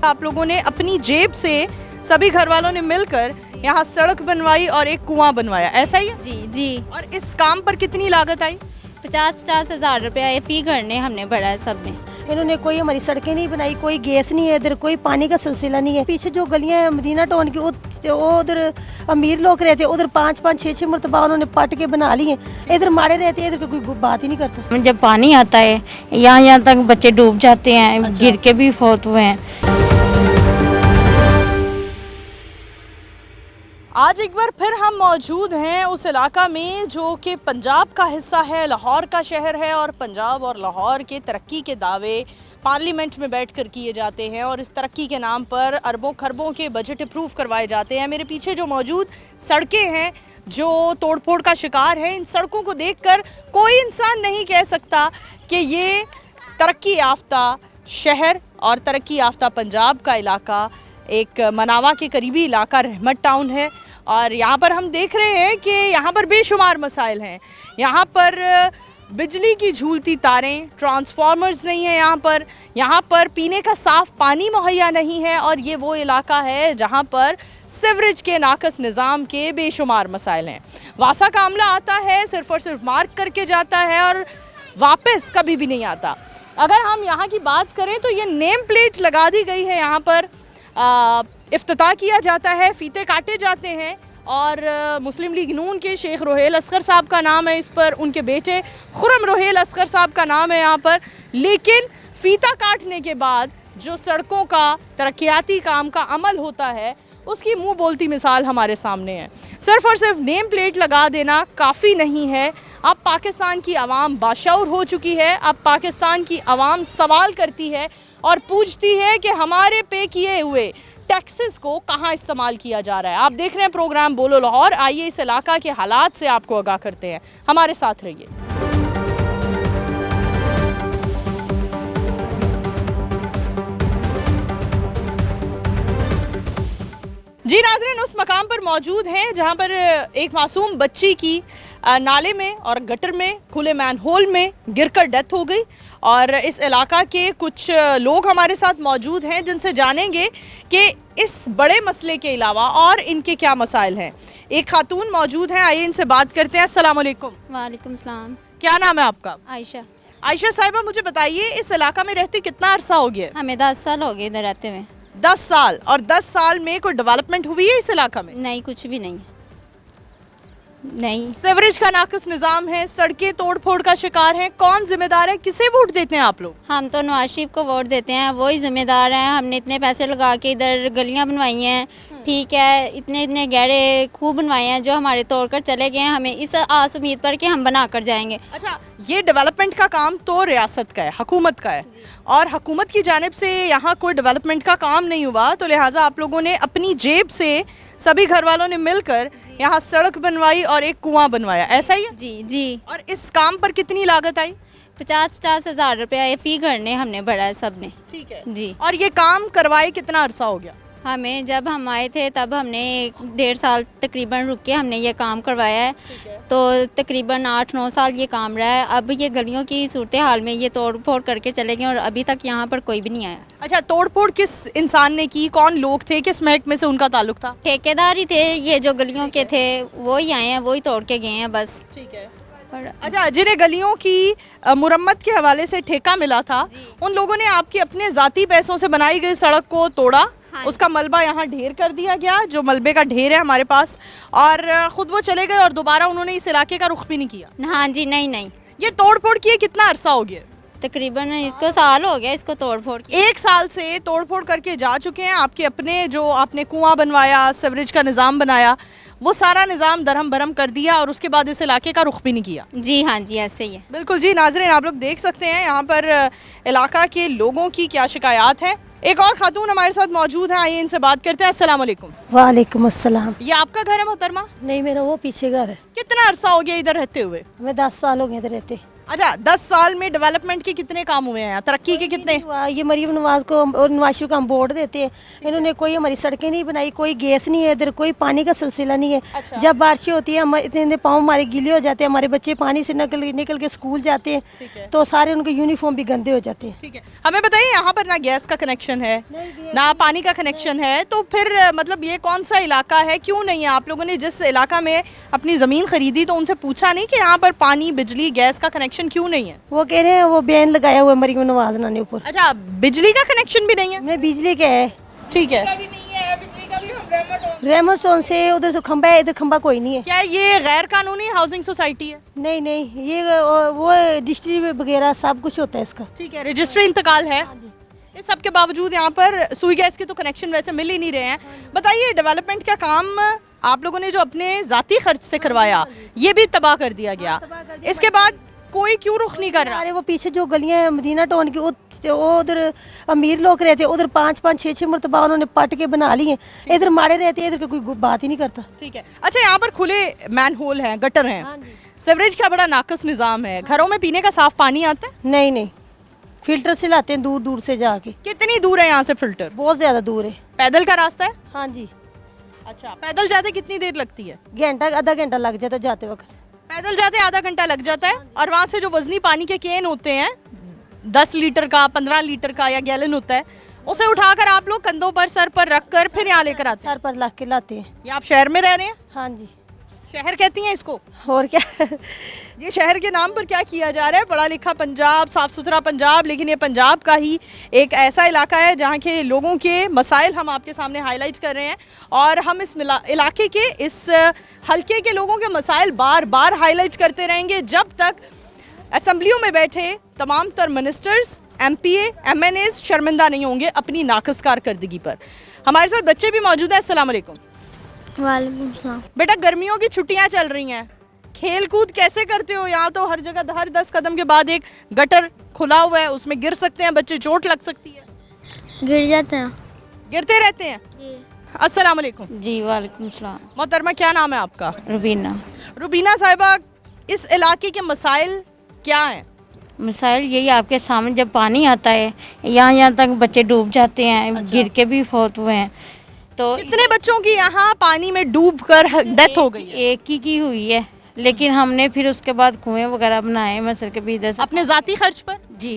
आप लोगों ने अपनी जेब से सभी घर वालों ने मिलकर यहाँ सड़क बनवाई और एक कुआं बनवाया, ऐसा ही है? जी जी। और इस काम पर कितनी लागत आई? 50-50 हज़ार रुपया फी घर ने हमने भरा है सब ने। इन्होंने कोई हमारी सड़कें नहीं बनाई, कोई गैस नहीं है, इधर कोई पानी का सिलसिला नहीं है। पीछे जो गलियां हैं मदीना टाउन की, वो उधर अमीर लोग रहते, उधर 5-5 6-6 मरतबा उन्होंने पट के बना लिए। इधर माड़े रहते हैं, इधर कोई बात ही नहीं करता। जब पानी आता है यहाँ तक बच्चे डूब जाते हैं। अच्छा। गिर के भी फौत हुए हैं। आज एक बार फिर हम मौजूद हैं उस इलाका में जो कि पंजाब का हिस्सा है, लाहौर का शहर है और पंजाब और लाहौर के तरक्की के दावे पार्लियामेंट में बैठकर किए जाते हैं और इस तरक्की के नाम पर अरबों खरबों के बजट अप्रूव करवाए जाते हैं। मेरे पीछे जो मौजूद सड़कें हैं जो तोड़फोड़ का शिकार है, इन सड़कों को देखकर कोई इंसान नहीं कह सकता कि ये तरक्की याफ्ता शहर और तरक्की याफ्ता पंजाब का इलाका एक मनावा के करीबी इलाका रहमत टाउन है। और यहाँ पर हम देख रहे हैं कि यहाँ पर बेशुमार मसाइल हैं। यहाँ पर बिजली की झूलती तारें, ट्रांसफार्मर्स नहीं है यहाँ पर पीने का साफ़ पानी मुहैया नहीं है और ये वो इलाका है जहाँ पर सीवरेज के नाकस निज़ाम के बेशुमार मसाइल हैं। वासा का अमला आता है, सिर्फ और सिर्फ मार्क करके जाता है और वापस कभी भी नहीं आता। अगर हम यहाँ की बात करें तो ये नेम प्लेट लगा दी गई है, यहाँ पर इफ्तिताह किया जाता है, फीते काटे जाते हैं और मुस्लिम लीग नून के शेख रोहेल असगर साहब का नाम है इस पर, उनके बेटे खुरम रोहेल असगर साहब का नाम है यहाँ पर। लेकिन फीता काटने के बाद जो सड़कों का तरक्याती काम का अमल होता है उसकी मुंह बोलती मिसाल हमारे सामने है। सिर्फ और सिर्फ नेम प्लेट लगा देना काफ़ी नहीं है। अब पाकिस्तान की आवाम बाशऊर हो चुकी है। अब पाकिस्तान की आवाम सवाल करती है और पूछती है कि हमारे पे किए हुए टैक्सेस को कहाँ इस्तेमाल किया जा रहा है। आप देख रहे हैं प्रोग्राम बोलो लाहौर। आइए इस इलाका के हालात से आपको आगाह करते हैं, हमारे साथ रहिए। जी नाज़रीन, उस मकाम पर मौजूद हैं जहां पर एक मासूम बच्ची की नाले में और गटर में खुले मैनहोल में गिरकर डेथ हो गई। और इस इलाका के कुछ लोग हमारे साथ मौजूद हैं जिनसे जानेंगे कि इस बड़े मसले के अलावा और इनके क्या मसाइल हैं। एक खातून मौजूद हैं, आइए इनसे बात करते हैं। अस्सलाम वालेकुम। वालेकुम सलाम। क्या नाम है आपका? आयशा। आयशा साहिबा, मुझे बताइए इस इलाका में रहते कितना अरसा हो गया? हमें 10 साल हो गए इधर रहते हुए। 10 साल। और 10 साल में कोई डेवलपमेंट हुई है इस इलाका में? नहीं, कुछ भी नहीं। नहीं। सीवरेज का नाकस निजाम है, सड़कें तोड़ फोड़ का शिकार हैं। कौन जिम्मेदार है? किसे वोट देते हैं आप लोग? हम तो नवाज शरीफ को वोट देते हैं, वही जिम्मेदार हैं। हमने इतने पैसे लगा के इधर गलियां बनवाई हैं, ठीक है, इतने गहरे खूह बनवाए हैं जो हमारे तोड़ कर चले गए हैं। हमें इस आस उम्मीद पर कि हम बना कर जाएंगे। अच्छा, ये डेवलपमेंट का काम तो रियासत का है, हुकूमत का है, और हुकूमत की जानिब से यहाँ कोई डेवलपमेंट का काम नहीं हुआ, तो लिहाजा आप लोगों ने अपनी जेब से सभी घर वालों ने मिलकर यहाँ सड़क बनवाई और एक कुआं बनवाया, ऐसा ही है? जी जी। और इस काम पर कितनी लागत आई? 50-50 हज़ार रुपया फी घर ने हमने भरा है सब ने। ठीक है जी। और ये काम करवाए कितना अरसा हो गया? हमें जब हम आए थे तब हमने 1.5 साल तकरीबन रुक के हमने ये काम करवाया है, तो तकरीबन 8-9 साल ये काम रहा है। अब ये गलियों की सूरत हाल में ये तोड़ फोड़ करके चले गए और अभी तक यहाँ पर कोई भी नहीं आया। अच्छा, तोड़ फोड़ किस इंसान ने की? कौन लोग थे? किस महकमे से उनका ताल्लुक था? ठेकेदार ही थे, ये जो गलियों के थे वही आए हैं, वही तोड़ के गए हैं बस। ठीक है। अच्छा, जिन्हें गलियों की मुरम्मत के हवाले से ठेका मिला था, उन लोगों ने आपके अपने ज़ाती पैसों से बनाई गई सड़क को तोड़ा। हाँ, उसका मलबा यहाँ ढेर कर दिया गया, जो मलबे का ढेर है हमारे पास, और ख़ुद वो चले गए और दोबारा उन्होंने इस इलाके का रुख भी नहीं किया। हाँ जी। नहीं। ये तोड़ फोड़ किए कितना अरसा हो गया? तकरीबन इसको साल हो गया इसको तोड़ फोड़। 1 साल से तोड़ फोड़ करके जा चुके हैं। आपके अपने जो आपने कुआं बनवाया, सीवरेज का निज़ाम बनाया, वो सारा निज़ाम दरहम भरम कर दिया और उसके बाद इस इलाके का रुख भी नहीं किया। जी हाँ जी, ऐसे ही है। बिल्कुल जी नाज़रीन, आप लोग देख सकते हैं यहाँ पर इलाका के लोगों की क्या शिकायत है। एक और खातून हमारे साथ मौजूद है, आइए इनसे बात करते हैं। अस्सलाम वालेकुम। वालेकुम अस्सलाम। ये आपका घर है मोहतरमा? नहीं, मेरा वो पीछे घर है। कितना अरसा हो गया इधर रहते हुए? हमें 10 साल हो गए इधर रहते। अच्छा, 10 साल में डेवलपमेंट के कितने काम हुए हैं यहाँ, तरक्की के कितने? ये मरीम नवाज को और नवाज शरीफ को हम वोट देते हैं, इन्होंने कोई हमारी सड़कें नहीं बनाई, कोई गैस नहीं है, इधर कोई पानी का सिलसिला नहीं है। अच्छा। जब बारिशें होती है हम इतने पाँव हमारे गीले हो जाते हैं, हमारे बच्चे पानी से निकल के स्कूल जाते ठीक है। हैं, तो सारे उनके यूनिफॉर्म भी गंदे हो जाते हैं। ठीक है, हमें बताइए यहाँ पर ना गैस का कनेक्शन है ना पानी का कनेक्शन है, तो फिर मतलब ये कौन सा इलाका है, क्यों नहीं है? आप लोगों ने जिस इलाका में अपनी ज़मीन खरीदी तो उनसे पूछा नहीं कि यहाँ पर पानी बिजली गैस का कनेक्शन क्यों नहीं है? वो कह रहे हैं वो बैन लगाया हुआ है मरीम नवाज ने ऊपर। अच्छा, बिजली का कनेक्शन भी नहीं है? हमने बिजली का है, ठीक है। रहमत सोन से उधर से खंबा है, इधर खंबा कोई नहीं है। क्या ये गैर कानूनी हाउसिंग सोसाइटी है? नहीं नहीं, ये वो डिस्ट्रिक्ट वगैरह सब कुछ होता है इसका। ठीक है, रजिस्ट्री इंतकाल है। इस सब के बावजूद यहाँ पर सुई गैस के तो कनेक्शन वैसे मिल ही नहीं रहे हैं। बताइए, डेवलपमेंट का काम आप लोगों ने जो अपने ज़ाती खर्च से करवाया ये भी तबाह कर दिया गया, इसके बाद कोई क्यों रुख नहीं कर रहा? अरे वो पीछे जो गलियां हैं मदीना टाउन की, वो उधर अमीर लोग रहते हैं, उधर 5-5 6-6 मरतबा उन्होंने पट के बना ली हैं। इधर माड़े रहते हैं, इधर कोई बात ही नहीं करता। ठीक है। अच्छा, यहाँ पर खुले मैन होल हैं, गटर हैं, सीवरेज का बड़ा नाकस निज़ाम है, घरों में पीने का साफ पानी आता है? नहीं नहीं, फिल्टर से लाते हैं दूर दूर से जाके। कितनी दूर है यहाँ से फिल्टर? बहुत ज़्यादा दूर है। पैदल का रास्ता है? हाँ जी। अच्छा, पैदल जाते कितनी देर लगती है? घंटा आधा घंटा लग जाता है जाते वक्त। पैदल जाते आधा घंटा लग जाता है, और वहाँ से जो वजनी पानी के केन होते हैं 10 लीटर का, 15 लीटर का या गैलन होता है, उसे उठाकर आप लोग कंधों पर, सर पर रख कर फिर यहाँ लेकर आते हैं। सर पर रख के लाते हैं। ये आप शहर में रह रहे हैं? हाँ जी। शहर कहती हैं इसको? और क्या। ये शहर के नाम पर क्या किया जा रहा है? पढ़ा लिखा पंजाब, साफ सुथरा पंजाब, लेकिन ये पंजाब का ही एक ऐसा इलाका है जहाँ के लोगों के मसाइल हम आपके सामने हाईलाइट कर रहे हैं, और हम इस इलाके के, इस हलके के लोगों के मसाइल बार बार हाईलाइट करते रहेंगे जब तक असम्बलियों में बैठे तमाम तर मिनिस्टर्स, MPA, MNAs शर्मिंदा नहीं होंगे अपनी नाकस कारकर्दगी पर। हमारे साथ बच्चे भी मौजूद हैं। अस्सलाम वालेकुम। वालेकुम सलाम। बेटा, गर्मियों की छुट्टियां चल रही हैं, खेल कूद कैसे करते हो? यहाँ तो हर जगह हर 10 कदम के बाद एक गटर खुला हुआ है, उसमें गिर सकते हैं बच्चे, चोट लग सकती है। गिर जाते हैं गिरते रहते हैं। अस्सलाम वालेकुम। जी वालेकुम सलाम। मोहतरमा, क्या नाम है आपका? रुबीना। रुबीना साहिबा, इस इलाके के मसाइल क्या हैं? मिसाइल यही आपके सामने, जब पानी आता है यहाँ तक बच्चे डूब जाते हैं, गिर के भी फौत हुए हैं। तो कितने बच्चों की यहाँ पानी में डूब कर डेथ हो गई है? एक ही की हुई है, लेकिन हमने फिर उसके बाद कुएं वगैरह बनाए मसर के भी इधर से। अपने जाती खर्च पर? जी,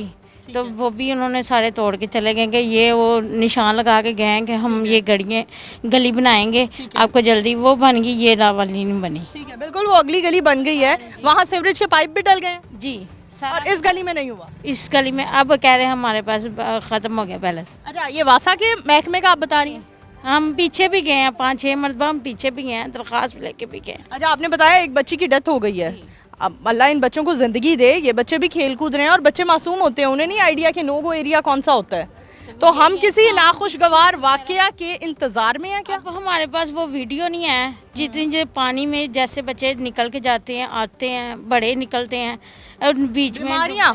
तो वो भी उन्होंने सारे तोड़ के चले गए कि ये वो निशान लगा के गए हैं कि हम ये गली बनाएंगे आपको जल्दी। वो बन गई, ये वाली नहीं बनी। ठीक है, बिल्कुल, वो अगली गली बन गई है, वहाँ सीवरेज के पाइप भी डल गए हैं। जी, और इस गली में नहीं हुआ? इस गली में अब कह रहे हैं हमारे पास ख़त्म हो गया बैलेंस। अच्छा, ये वासा के महकमे का आप बता रही हैं? हम पीछे भी गए हैं, 5-6 मरतबा हम पीछे भी गए हैं, दरख्वास्त भी लेके भी गए। अच्छा, आपने बताया एक बच्ची की डेथ हो गई है। अब अल्लाह इन बच्चों को ज़िंदगी दे, ये बच्चे भी खेल कूद रहे हैं और बच्चे मासूम होते हैं, उन्हें नहीं आइडिया कि नो गो एरिया कौन सा होता है। तो हम किसी नाखुशगवार वाकया के इंतज़ार में हैं क्या? अब हमारे पास वो वीडियो नहीं है, जितनी जो पानी में जैसे बच्चे निकल के जाते हैं, आते हैं, बड़े निकलते हैं, और बीच में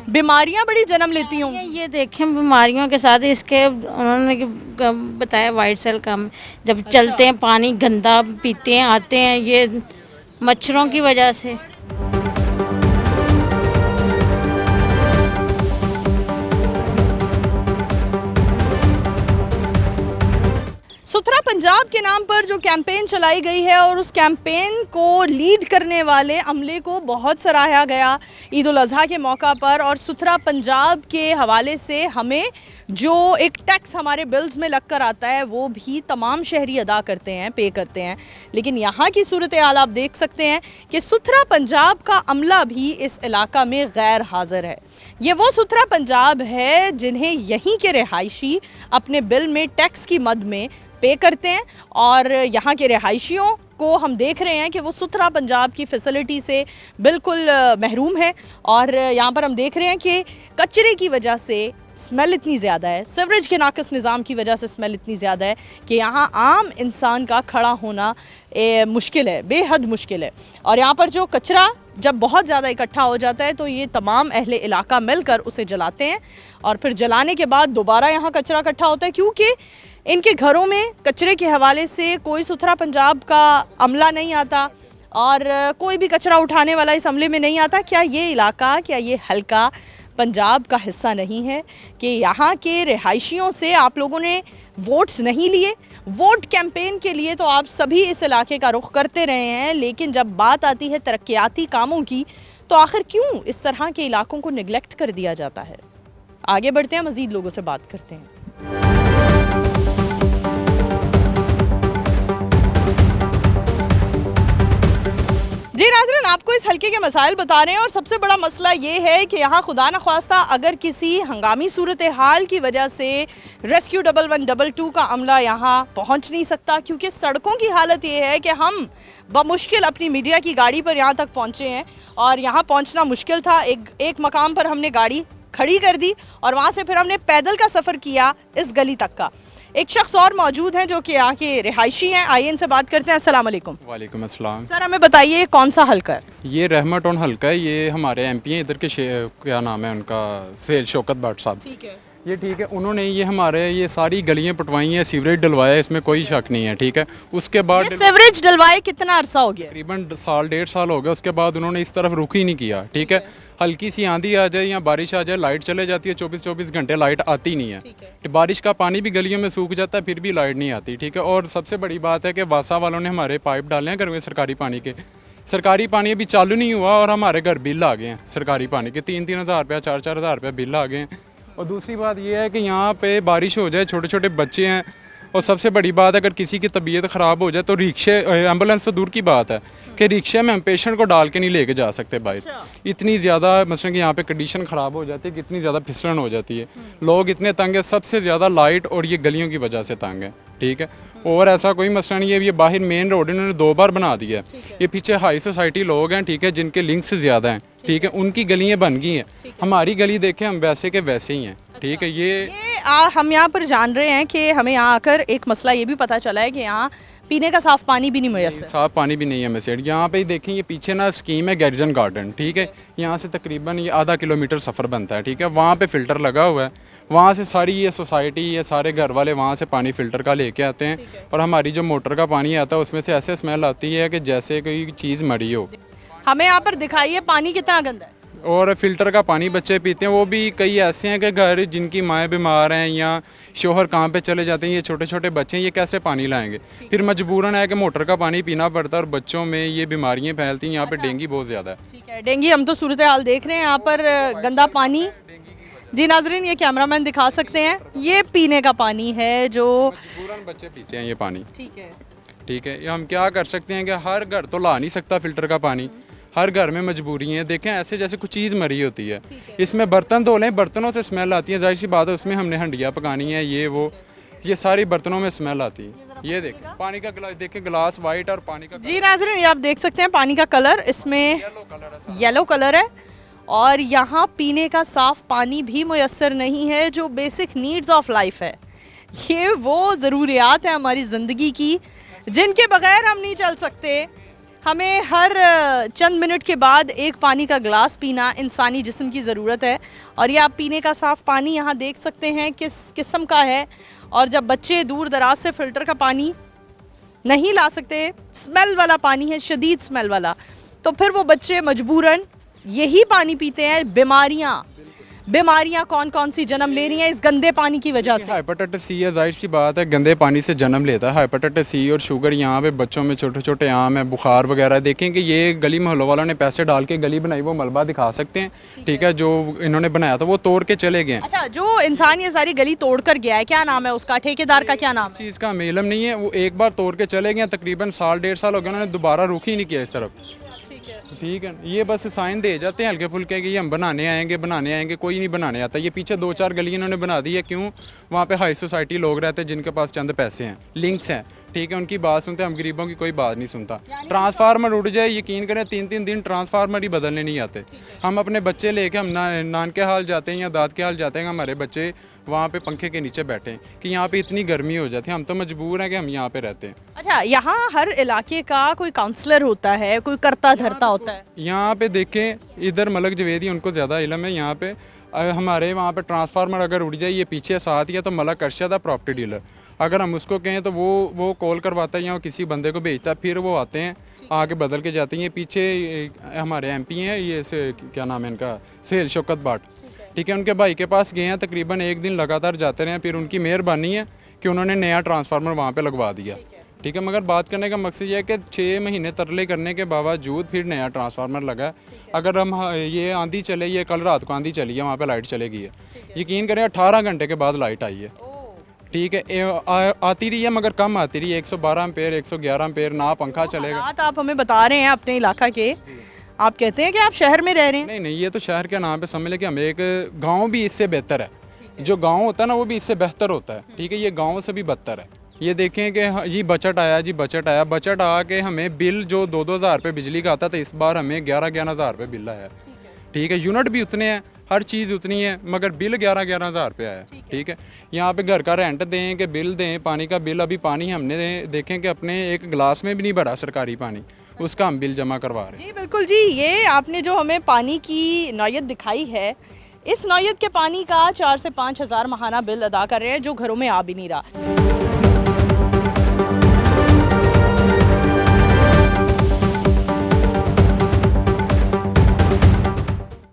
बीमारियां बड़ी जन्म लेती हूँ। ये देखें बीमारियों के साथ इसके उन्होंने बताया वाइट सेल कम, जब चलते हैं पानी गंदा पीते हैं, आते हैं, ये मच्छरों की वजह से। सुथरा पंजाब के नाम पर जो कैंपेन चलाई गई है और उस कैंपेन को लीड करने वाले अमले को बहुत सराहा गया ईद उल अज़हा के मौका पर। और सुथरा पंजाब के हवाले से हमें जो एक टैक्स हमारे बिल्स में लग कर आता है वो भी तमाम शहरी अदा करते हैं, पे करते हैं। लेकिन यहाँ की सूरत हाल आप देख सकते हैं कि सुथरा पंजाब का अमला भी इस इलाका में गैर हाज़िर है। ये वो सुथरा पंजाब है जिन्हें यहीं के रिहायशी अपने बिल में टैक्स की मद में पे करते हैं, और यहाँ के रिहायशियों को हम देख रहे हैं कि वो सुथरा पंजाब की फैसिलिटी से बिल्कुल महरूम है। और यहाँ पर हम देख रहे हैं कि कचरे की वजह से स्मेल इतनी ज़्यादा है, सीवरेज के नाकस निज़ाम की वजह से स्मेल इतनी ज़्यादा है कि यहाँ आम इंसान का खड़ा होना मुश्किल है, बेहद मुश्किल है। और यहाँ पर जो कचरा जब बहुत ज़्यादा इकट्ठा हो जाता है तो ये तमाम अहले इलाका मिलकर उसे जलाते हैं, और फिर जलाने के बाद दोबारा यहाँ कचरा इकट्ठा होता है, क्योंकि इनके घरों में कचरे के हवाले से कोई सुथरा पंजाब का अमला नहीं आता। और कोई भी कचरा उठाने वाला इस अमले में नहीं आता। क्या ये इलाका, क्या ये हलका पंजाब का हिस्सा नहीं है कि यहाँ के रिहायशियों से आप लोगों ने वोट्स नहीं लिए? वोट कैंपेन के लिए तो आप सभी इस इलाके का रुख करते रहे हैं, लेकिन जब बात आती है तरक्याती कामों की तो आखिर क्यों इस तरह के इलाकों को निगलेक्ट कर दिया जाता है? आगे बढ़ते हैं, मज़ीद लोगों से बात करते हैं। जी नाज़रीन, आपको इस हल्के के मसाइल बता रहे हैं और सबसे बड़ा मसला ये है कि यहाँ खुदा न ख्वास्ता अगर किसी हंगामी सूरत हाल की वजह से रेस्क्यू 1112 का अमला यहाँ पहुँच नहीं सकता, क्योंकि सड़कों की हालत ये है कि हम बमुश्किल अपनी मीडिया की गाड़ी पर यहाँ तक पहुँचे हैं और यहाँ पहुँचना मुश्किल था। एक मकाम पर हमने गाड़ी खड़ी कर दी और वहाँ से फिर हमने पैदल का सफ़र किया इस गली तक का। एक शख्स और मौजूद हैं जो कि यहाँ के रिहायशी हैं, आइए इनसे बात करते हैं। अस्सलाम वालेकुम। वालेकुम अस्सलाम। सर हमें बताइए कौन सा हल्का है? ये रहमत टाउन हल्का है, ये हमारे एमपी हैं इधर के, क्या नाम है उनका, सेल शौकत भट्ट साहब। ठीक है, ये ठीक है, उन्होंने ये हमारे ये सारी गलियां पटवाई हैं, सीवरेज डलवाया है, इसमें कोई शक नहीं है। ठीक है, उसके बाद सीवरेज डलवाए कितना अरसा हो गया? तकरीबन साल 1.5 साल हो गया। उसके बाद उन्होंने इस तरफ रुख ही नहीं किया। ठीक है, हल्की सी आंधी आ जाए या बारिश आ जाए, लाइट चले जाती है, 24-24 घंटे लाइट आती नहीं है। तो बारिश का पानी भी गलियों में सूख जाता है, फिर भी लाइट नहीं आती। ठीक है, और सबसे बड़ी बात है कि वासा वालों ने हमारे पाइप डाले हैं घर में सरकारी पानी के। सरकारी पानी अभी चालू नहीं हुआ और हमारे घर बिल आ गए हैं सरकारी पानी के, 3-3 हज़ार रुपया, 4-4 हज़ार रुपया बिल आ गए हैं। और दूसरी बात यह है कि यहाँ पे बारिश हो जाए, छोटे छोटे बच्चे हैं, और सबसे बड़ी बात अगर किसी की तबीयत ख़राब हो जाए तो रिक्शे, एम्बुलेंस तो दूर की बात है कि रिक्शे में हम पेशेंट को डाल के नहीं लेके जा सकते बाहर। इतनी ज़्यादा मसलन कि यहाँ पे कंडीशन ख़राब हो जाती है, कितनी ज़्यादा फिसलन हो जाती है, लोग इतने तंग है, सबसे ज़्यादा लाइट और ये गलियों की वजह से तंग है। ठीक है, और ऐसा कोई मसला नहीं है। ये बाहर मेन रोड इन्होंने 2 बार बना दिया है। ये पीछे हाई सोसाइटी लोग हैं, ठीक है, जिनके लिंक्स ज़्यादा हैं, ठीक है, उनकी गलियाँ बन गई हैं। हमारी गली देखें, हम वैसे के वैसे ही हैं। ठीक है, ये हम यहाँ पर जान रहे हैं कि हमें यहाँ आकर एक मसला ये भी पता चला है कि यहाँ पीने का साफ़ पानी भी नहीं मुयस्सर। साफ़ पानी भी नहीं है मैसेड। यहाँ पे देखें, ये पीछे ना स्कीम है गैरिजन गार्डन। ठीक है, यहाँ से तकरीबन ये आधा किलोमीटर सफ़र बनता है। ठीक है, वहाँ पे फ़िल्टर लगा हुआ है, वहाँ से सारी ये सोसाइटी, ये सारे घर वाले वहाँ से पानी फ़िल्टर का लेके आते हैं। और हमारी जो मोटर का पानी आता है उसमें से ऐसे स्मेल आती है कि जैसे कोई चीज़ मरी हो। हमें यहाँ पर दिखाइए पानी कितना गंदा है। और फ़िल्टर का पानी बच्चे पीते हैं, वो भी कई ऐसे हैं कि घर जिनकी माएँ बीमार हैं या शोहर काम पे चले जाते हैं, ये छोटे छोटे बच्चे हैं, ये कैसे पानी लाएंगे? फिर मजबूरन है कि मोटर का पानी पीना पड़ता है और बच्चों में ये बीमारियां फैलती हैं। यहाँ पे डेंगू बहुत ज़्यादा है। ठीक है, डेंगू, हम तो सूरत हाल देख रहे हैं यहाँ पर, गंदा पानी। जी नाजरीन, ये कैमरामैन दिखा सकते हैं, ये पीने का पानी है जो मजबूरन बच्चे पीते हैं ये पानी। ठीक है, ठीक है, ये हम क्या कर सकते हैं कि हर घर तो ला नहीं सकता फ़िल्टर का पानी, हर घर में मजबूरी है। देखें, ऐसे जैसे कुछ चीज़ मरी होती है, इसमें बर्तन धो लें, बर्तनों से स्मेल आती है, जाहिर सी बात है, उसमें हमने हंडियाँ पकानी है, ये वो, ये सारी बर्तनों में स्मेल आती है। ये देखें पानी का गिलास, देखें गिलास वाइट और पानी का। जी नाज़रीन, ये आप देख सकते हैं पानी का कलर, इसमें येलो कलर है और यहाँ पीने का साफ़ पानी भी मुयस्सर नहीं है, जो बेसिक नीड्स ऑफ लाइफ है। ये वो ज़रूरियात है हमारी ज़िंदगी की जिनके बगैर हम नहीं चल सकते। हमें हर चंद मिनट के बाद एक पानी का गिलास पीना इंसानी जिस्म की ज़रूरत है। और ये आप पीने का साफ़ पानी यहाँ देख सकते हैं किस किस्म का है। और जब बच्चे दूर दराज से फ़िल्टर का पानी नहीं ला सकते, स्मेल वाला पानी है, शदीद स्मेल वाला, तो फिर वो बच्चे मजबूरन यही पानी पीते हैं। बीमारियां कौन कौन सी जन्म ले रही हैं इस गंदे पानी की वजह से? हेपेटाइटिस सी है, जाहिर सी बात है, गंदे पानी से जन्म लेता है हेपेटाइटिस सी और शुगर। यहाँ पे बच्चों में छोटे छोटे आम है, बुखार वगैरह। देखें कि ये गली मोहल्लों वालों ने पैसे डाल के गली बनाई, वो मलबा दिखा सकते हैं। ठीक है, जो इन्होंने बनाया था वो तोड़ के चले गए। अच्छा, जो इंसान ये सारी गली तोड़ कर गया है, क्या नाम है उसका, ठेकेदार का क्या नाम है? इस चीज़ का हमें इल्म नहीं है, वो एक बार तोड़ के चले गए, तकरीबन साल 1.5 साल हो गया, उन्होंने दोबारा रुख ही नहीं किया इस तरफ। ठीक है, ये बस साइन दे जाते हैं हल्के फुल्के कि ये हम बनाने आएंगे, कोई नहीं बनाने आता। ये पीछे 2-4 गली इन्होंने बना दी है, क्यों? वहाँ पे हाई सोसाइटी लोग रहते हैं जिनके पास चंद पैसे हैं, लिंक्स हैं। ठीक है, उनकी बात सुनते हैं, हम गरीबों की कोई बात नहीं सुनता। ट्रांसफार्मर उड़ जाए, यकीन करें 3-3 दिन ट्रांसफार्मर ही बदलने नहीं आते। हम अपने बच्चे लेके हम नान के हाल जाते हैं या दाद के हाल जाते हैं, हमारे बच्चे वहाँ पे पंखे के नीचे बैठे हैं कि यहाँ पे इतनी गर्मी हो जाती है, हम तो मजबूर हैं कि हम यहाँ पे रहते हैं। अच्छा, यहाँ हर इलाके का कोई काउंसलर होता है, कोई करता धरता होता है? यहाँ पे देखें, इधर मलक जवेदी, उनको ज़्यादा इल्म है यहाँ पे। हमारे वहाँ पे ट्रांसफार्मर अगर उड़ जाए, ये पीछे साथ ही है, तो मलक अरशद है प्रॉपर्टी डीलर, अगर हम उसको कहें तो वो कॉल करवाता है या किसी बंदे को भेजता है, फिर वो आते हैं आके बदल के जाते हैं। ये पीछे हमारे एमपी हैं, ये क्या नाम है इनका, सुहेल शौकत बाट, ठीक है, उनके भाई के पास गए हैं, तकरीबन एक दिन लगातार जाते रहे, फिर उनकी मेहरबानी है कि उन्होंने नया ट्रांसफार्मर वहाँ पे लगवा दिया, ठीक है। मगर बात करने का मकसद ये है कि 6 महीने तरले करने के बावजूद फिर नया ट्रांसफार्मर लगा है। अगर हम ये आंधी चले, ये कल रात को आंधी चली है, वहाँ पे लाइट चलेगी है, यकीन करें 18 घंटे के बाद लाइट आई है, ठीक है। आती रही है मगर कम आती रही है, 112 एम्पेयर 111 एम्पेयर, ना पंखा चलेगा। बात आप हमें बता रहे हैं अपने इलाका के, आप कहते हैं कि आप शहर में रह रहे हैं। नहीं, ये तो शहर के नाम पे समझ लें कि हमें एक गांव भी इससे बेहतर है, जो गांव होता है ना वो भी इससे बेहतर होता है, ठीक है, ये गांव से भी बदतर है। ये देखें कि जी बजट आया, जी बजट आया, बजट आके हमें बिल जो 2-2 हज़ार रुपये बिजली का आता था, इस बार हमें 11-11 हज़ार रुपये बिल आया, ठीक है। यूनिट भी उतने हैं, हर चीज़ उतनी है, मगर बिल 11-11 हज़ार रुपये आया, ठीक है। यहाँ पे घर का रेंट दें कि बिल दें, पानी का बिल, अभी पानी हमने देखें कि अपने एक गिलास में भी नहीं भरा सरकारी पानी, उसका हम बिल जमा करवा रहे हैं। जी बिल्कुल जी, ये आपने जो हमें पानी की नौयत दिखाई है, इस नौयत के पानी का 4 से 5 हज़ार माहाना बिल अदा कर रहे हैं, जो घरों में आ भी नहीं रहा।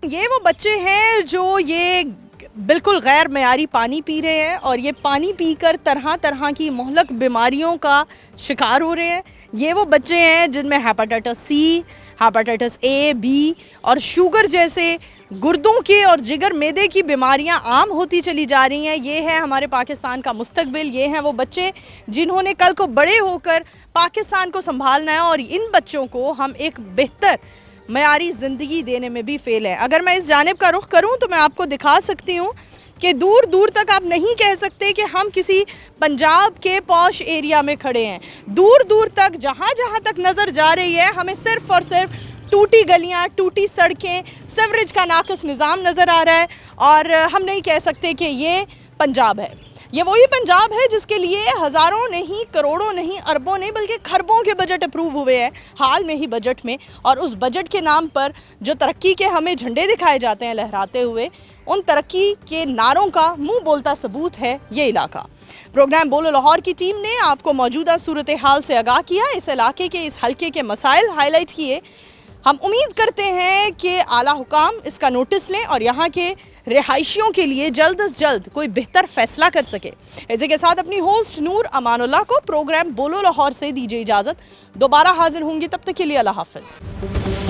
ये वो बच्चे हैं जो ये बिल्कुल गैर मयारी पानी पी रहे हैं और ये पानी पीकर तरह तरह की मुहलक बीमारियों का शिकार हो रहे हैं। ये वो बच्चे हैं जिनमें hepatitis C, hepatitis A, B और शुगर जैसे गुर्दों के और जिगर मैदे की बीमारियां आम होती चली जा रही हैं। ये है हमारे पाकिस्तान का मुस्तकबिल, ये हैं वो बच्चे जिन्होंने कल को बड़े होकर पाकिस्तान को संभालना है और इन बच्चों को हम एक बेहतर मयारी ज़िंदगी देने में भी फेल है। अगर मैं इस जानिब का रुख करूं तो मैं आपको दिखा सकती हूं कि दूर दूर तक आप नहीं कह सकते कि हम किसी पंजाब के पॉश एरिया में खड़े हैं। दूर दूर तक जहां जहां तक नज़र जा रही है, हमें सिर्फ़ और सिर्फ टूटी गलियां, टूटी सड़कें, सीवरेज का नाक़िस निज़ाम नज़र आ रहा है और हम नहीं कह सकते कि ये पंजाब है। ये वही पंजाब है जिसके लिए हज़ारों नहीं, करोड़ों नहीं, अरबों नहीं, बल्कि खरबों के बजट अप्रूव हुए हैं हाल में ही बजट में। और उस बजट के नाम पर जो तरक्की के हमें झंडे दिखाए जाते हैं लहराते हुए, उन तरक्की के नारों का मुंह बोलता सबूत है ये इलाका। प्रोग्राम बोलो लाहौर की टीम ने आपको मौजूदा सूरत हाल से आगाह किया, इस इलाके के, इस हल्के के मसाइल हाईलाइट किए। हम उम्मीद करते हैं कि आला हुकाम इसका नोटिस लें और यहाँ के रिहायशियों के लिए जल्द से जल्द कोई बेहतर फैसला कर सके। इसी के साथ अपनी होस्ट नूर अमानुल्लाह को प्रोग्राम बोलो लाहौर से दीजिए इजाज़त। दोबारा हाजिर होंगी, तब तक के लिए अल्लाह हाफ़िज़।